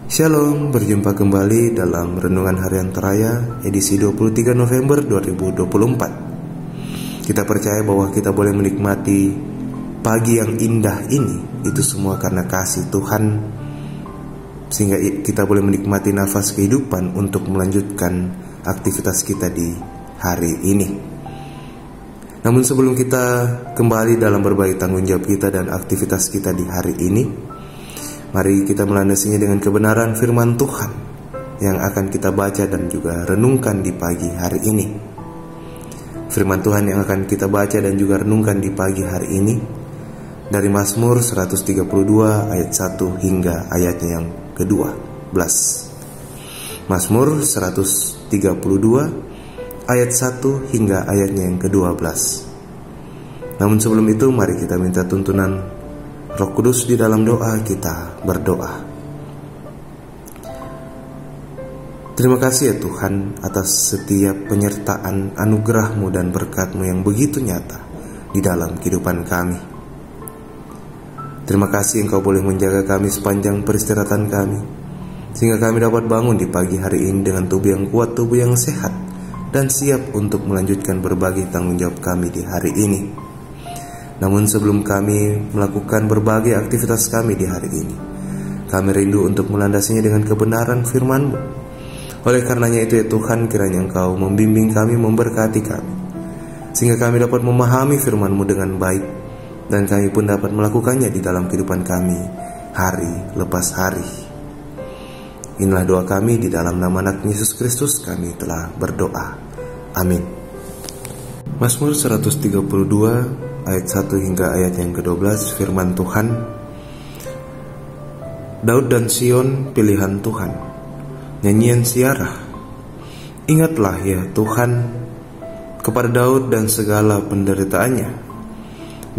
Shalom, berjumpa kembali dalam Renungan Harian Teraya edisi 23 November 2024. Kita percaya bahwa kita boleh menikmati pagi yang indah ini, itu semua karena kasih Tuhan, sehingga kita boleh menikmati nafas kehidupan untuk melanjutkan aktivitas kita di hari ini. Namun sebelum kita kembali dalam berbagi tanggung jawab kita dan aktivitas kita di hari ini, mari kita melandasinya dengan kebenaran firman Tuhan yang akan kita baca dan juga renungkan di pagi hari ini. Firman Tuhan yang akan kita baca dan juga renungkan di pagi hari ini dari Mazmur 132 ayat 1 hingga ayatnya yang ke-12. Mazmur 132 ayat 1 hingga ayatnya yang ke-12. Namun sebelum itu mari kita minta tuntunan Roh Kudus di dalam doa. Kita berdoa. Terima kasih ya Tuhan atas setiap penyertaan anugerah-Mu dan berkat-Mu yang begitu nyata di dalam kehidupan kami. Terima kasih Engkau boleh menjaga kami sepanjang peristirahatan kami, sehingga kami dapat bangun di pagi hari ini dengan tubuh yang kuat, tubuh yang sehat, dan siap untuk melanjutkan berbagai tanggung jawab kami di hari ini. Namun sebelum kami melakukan berbagai aktivitas kami di hari ini, kami rindu untuk melandasinya dengan kebenaran firman-Mu. Oleh karenanya itu ya Tuhan, kiranya Engkau membimbing kami, memberkati kami, sehingga kami dapat memahami firman-Mu dengan baik, dan kami pun dapat melakukannya di dalam kehidupan kami hari lepas hari. Inilah doa kami di dalam nama anak Yesus Kristus kami telah berdoa. Amin. Mazmur 132 ayat 1 hingga ayat yang ke-12, firman Tuhan. Daud dan Sion, pilihan Tuhan. Nyanyian Siarah. Ingatlah ya Tuhan kepada Daud dan segala penderitaannya,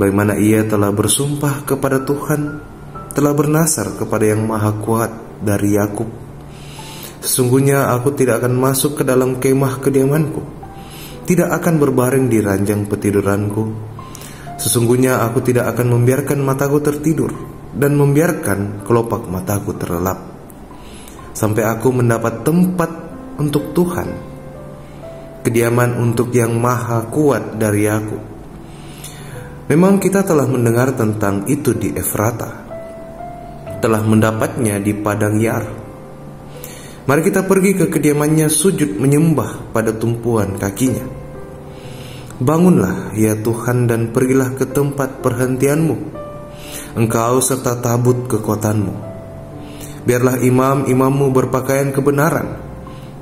bagaimana ia telah bersumpah kepada Tuhan, telah bernasar kepada yang maha kuat dari Yakub. Sesungguhnya aku tidak akan masuk ke dalam kemah kediamanku, tidak akan berbaring di ranjang petiduranku. Sesungguhnya aku tidak akan membiarkan mataku tertidur dan membiarkan kelopak mataku terlelap, sampai aku mendapat tempat untuk Tuhan, kediaman untuk yang maha kuat dari aku. Memang kita telah mendengar tentang itu di Efrata, telah mendapatnya di padang Yar. Mari kita pergi ke kediamannya, sujud menyembah pada tumpuan kakinya. Bangunlah ya Tuhan dan pergilah ke tempat perhentian-Mu, Engkau serta tabut kekuatan-Mu. Biarlah imam-imam-Mu berpakaian kebenaran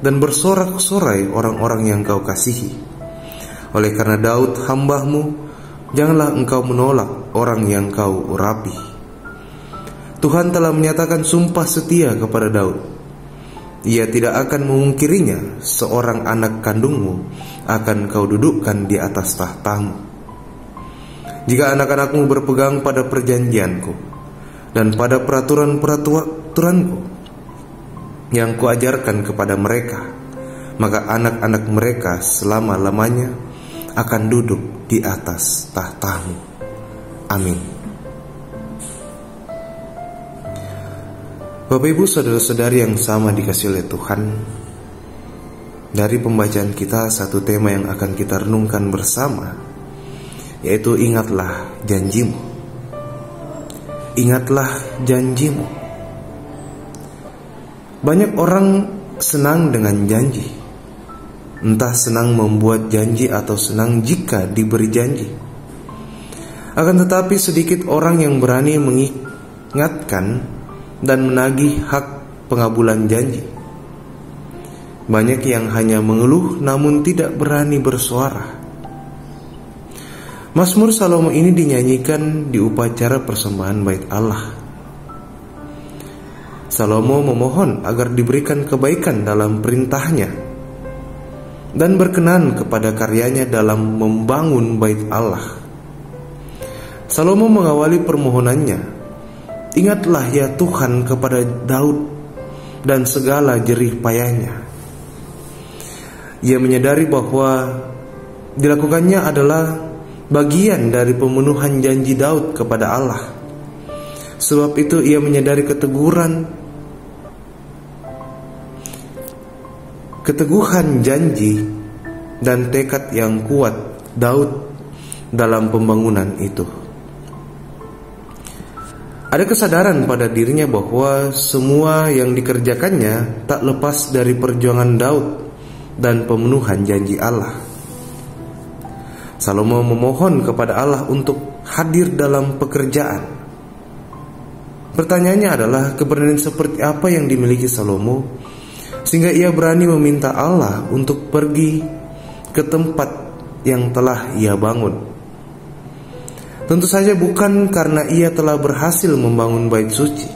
dan bersorak-sorai orang-orang yang Engkau kasihi. Oleh karena Daud hamba-Mu, janganlah Engkau menolak orang yang Kau urapi. Tuhan telah menyatakan sumpah setia kepada Daud. Ia tidak akan memungkirinya. Seorang anak kandung-Mu akan Kau dudukkan di atas tahta-Mu. Jika anak-anak-Mu berpegang pada perjanjian-Ku dan pada peraturan-peraturan-Ku yang Kuajarkan kepada mereka, maka anak-anak mereka selama-lamanya akan duduk di atas tahta-Mu. Amin. Bapak Ibu saudara-saudari yang sama dikasihi oleh Tuhan, dari pembacaan kita satu tema yang akan kita renungkan bersama, yaitu ingatlah janji-Mu. Ingatlah janji-Mu. Banyak orang senang dengan janji, entah senang membuat janji atau senang jika diberi janji. Akan tetapi sedikit orang yang berani mengingatkan dan menagih hak pengabulan janji. Banyak yang hanya mengeluh namun tidak berani bersuara. Mazmur Salomo ini dinyanyikan di upacara persembahan bait Allah. Salomo memohon agar diberikan kebaikan dalam perintahnya dan berkenan kepada karyanya dalam membangun bait Allah. Salomo mengawali permohonannya, ingatlah ya Tuhan kepada Daud dan segala jerih payahnya. Ia menyadari bahwa dilakukannya adalah bagian dari pemenuhan janji Daud kepada Allah. Sebab itu ia menyadari keteguran keteguhan janji dan tekad yang kuat Daud dalam pembangunan itu. Ada kesadaran pada dirinya bahwa semua yang dikerjakannya tak lepas dari perjuangan Daud dan pemenuhan janji Allah. Salomo memohon kepada Allah untuk hadir dalam pekerjaan. Pertanyaannya adalah keberanian seperti apa yang dimiliki Salomo sehingga ia berani meminta Allah untuk pergi ke tempat yang telah ia bangun. Tentu saja bukan karena ia telah berhasil membangun bait suci,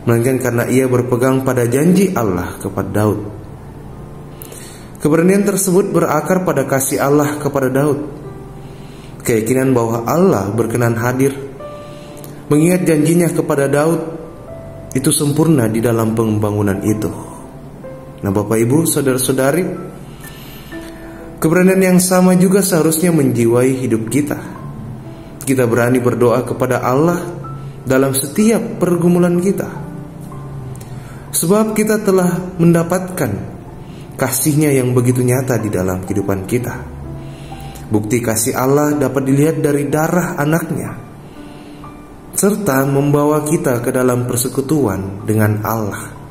melainkan karena ia berpegang pada janji Allah kepada Daud. Keberanian tersebut berakar pada kasih Allah kepada Daud, keyakinan bahwa Allah berkenan hadir, mengingat janjinya kepada Daud itu sempurna di dalam pembangunan itu. Nah, Bapak Ibu, saudara-saudari, keberanian yang sama juga seharusnya menjiwai hidup kita. Kita berani berdoa kepada Allah dalam setiap pergumulan kita, sebab kita telah mendapatkan kasih-Nya yang begitu nyata di dalam kehidupan kita. Bukti kasih Allah dapat dilihat dari darah anak-Nya, serta membawa kita ke dalam persekutuan dengan Allah.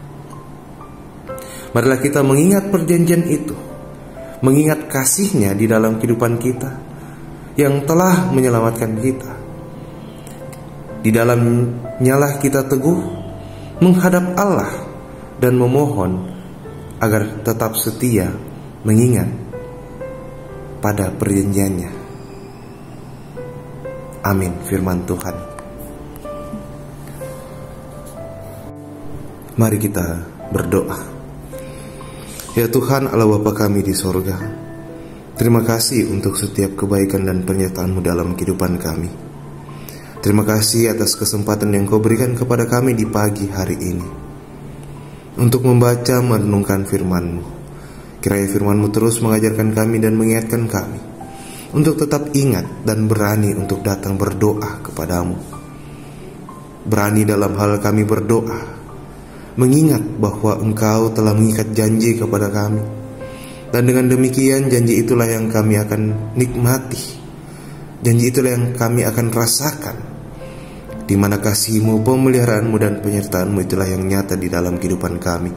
Marilah kita mengingat perjanjian itu, mengingat kasih-Nya di dalam kehidupan kita yang telah menyelamatkan kita. Di dalamnya lah kita teguh menghadap Allah dan memohon agar tetap setia mengingat pada perjanjiannya. Amin, firman Tuhan. Mari kita berdoa. Ya Tuhan Allah Bapa kami di sorga, terima kasih untuk setiap kebaikan dan penyertaan-Mu dalam kehidupan kami. Terima kasih atas kesempatan yang Kau berikan kepada kami di pagi hari ini untuk membaca merenungkan firman-Mu. Kiranya firman-Mu terus mengajarkan kami dan mengingatkan kami untuk tetap ingat dan berani untuk datang berdoa kepada-Mu. Berani dalam hal kami berdoa, mengingat bahwa Engkau telah mengikat janji kepada kami. Dan dengan demikian janji itulah yang kami akan nikmati, janji itulah yang kami akan rasakan, di mana kasih-Mu, pemeliharaanmu dan penyertaan-Mu itulah yang nyata di dalam kehidupan kami.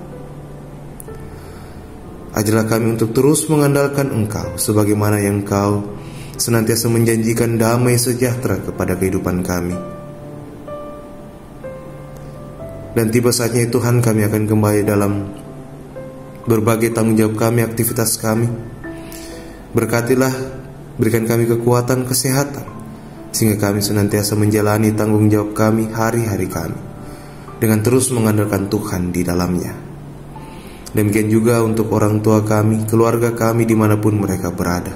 Ajarlah kami untuk terus mengandalkan Engkau, sebagaimana yang Engkau senantiasa menjanjikan damai sejahtera kepada kehidupan kami. Dan tiba saatnya Tuhan, kami akan kembali dalam berbagai tanggung jawab kami, aktivitas kami. Berkatilah, berikan kami kekuatan, kesehatan, sehingga kami senantiasa menjalani tanggung jawab kami, hari-hari kami, dengan terus mengandalkan Tuhan di dalamnya. Demikian juga untuk orang tua kami, keluarga kami dimanapun mereka berada.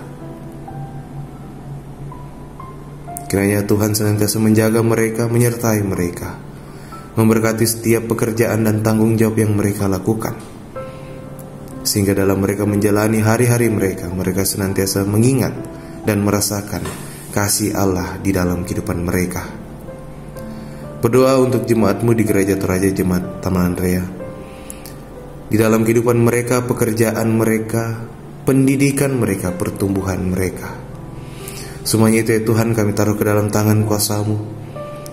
Kiranya Tuhan senantiasa menjaga mereka, menyertai mereka, memberkati setiap pekerjaan dan tanggung jawab yang mereka lakukan, sehingga dalam mereka menjalani hari-hari mereka, mereka senantiasa mengingat dan merasakan kasih Allah di dalam kehidupan mereka. Berdoa untuk jemaat-Mu di Gereja Toraja Jemaat Taman Andrea, di dalam kehidupan mereka, pekerjaan mereka, pendidikan mereka, pertumbuhan mereka. Semuanya itu ya Tuhan, kami taruh ke dalam tangan kuasa-Mu.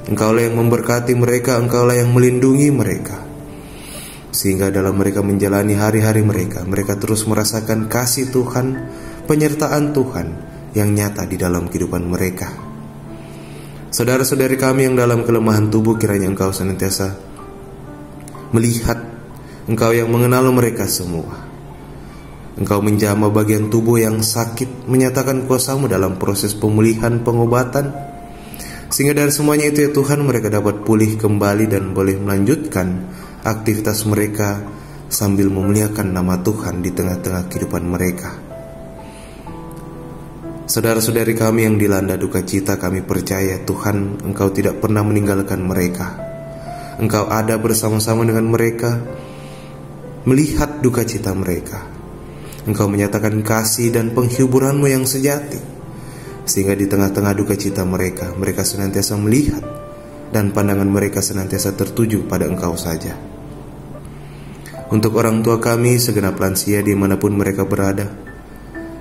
Engkaulah yang memberkati mereka, Engkaulah yang melindungi mereka, sehingga dalam mereka menjalani hari-hari mereka, mereka terus merasakan kasih Tuhan, penyertaan Tuhan yang nyata di dalam kehidupan mereka. Saudara-saudari kami yang dalam kelemahan tubuh, kiranya Engkau senantiasa melihat, Engkau yang mengenal mereka semua. Engkau menjamah bagian tubuh yang sakit, menyatakan kuasa-Mu dalam proses pemulihan, pengobatan, sehingga dari semuanya itu ya Tuhan, mereka dapat pulih kembali dan boleh melanjutkan aktivitas mereka sambil memuliakan nama Tuhan di tengah-tengah kehidupan mereka. Saudara-saudari kami yang dilanda duka cita, kami percaya Tuhan, Engkau tidak pernah meninggalkan mereka. Engkau ada bersama-sama dengan mereka, melihat duka cita mereka. Engkau menyatakan kasih dan penghiburan-Mu yang sejati, sehingga di tengah-tengah duka cita mereka, mereka senantiasa melihat dan pandangan mereka senantiasa tertuju pada Engkau saja. Untuk orang tua kami, segenap lansia dimanapun mereka berada,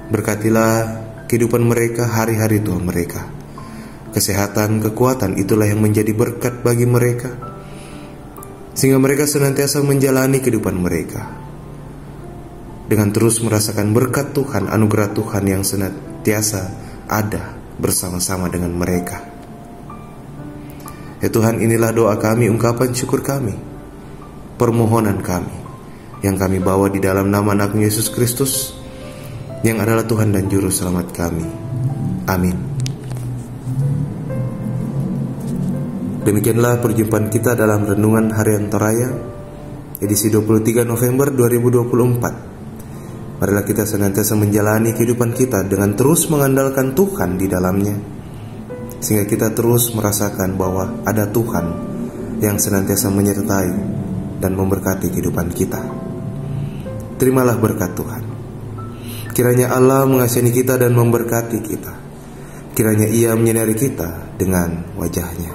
berkatilah kehidupan mereka hari-hari tua mereka. Kesehatan, kekuatan itulah yang menjadi berkat bagi mereka, sehingga mereka senantiasa menjalani kehidupan mereka dengan terus merasakan berkat Tuhan, anugerah Tuhan yang senantiasa ada bersama-sama dengan mereka. Ya Tuhan, inilah doa kami, ungkapan syukur kami, permohonan kami yang kami bawa di dalam nama anak Yesus Kristus, yang adalah Tuhan dan Juru Selamat kami. Amin. Demikianlah perjumpaan kita dalam Renungan Harian Toraya, edisi 23 November 2024. Marilah kita senantiasa menjalani kehidupan kita dengan terus mengandalkan Tuhan di dalamnya, sehingga kita terus merasakan bahwa ada Tuhan yang senantiasa menyertai dan memberkati kehidupan kita. Terimalah berkat Tuhan. Kiranya Allah mengasihi kita dan memberkati kita. Kiranya Ia menyinari kita dengan wajah-Nya.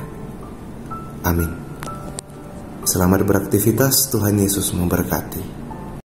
Amin. Selamat beraktivitas, Tuhan Yesus memberkati.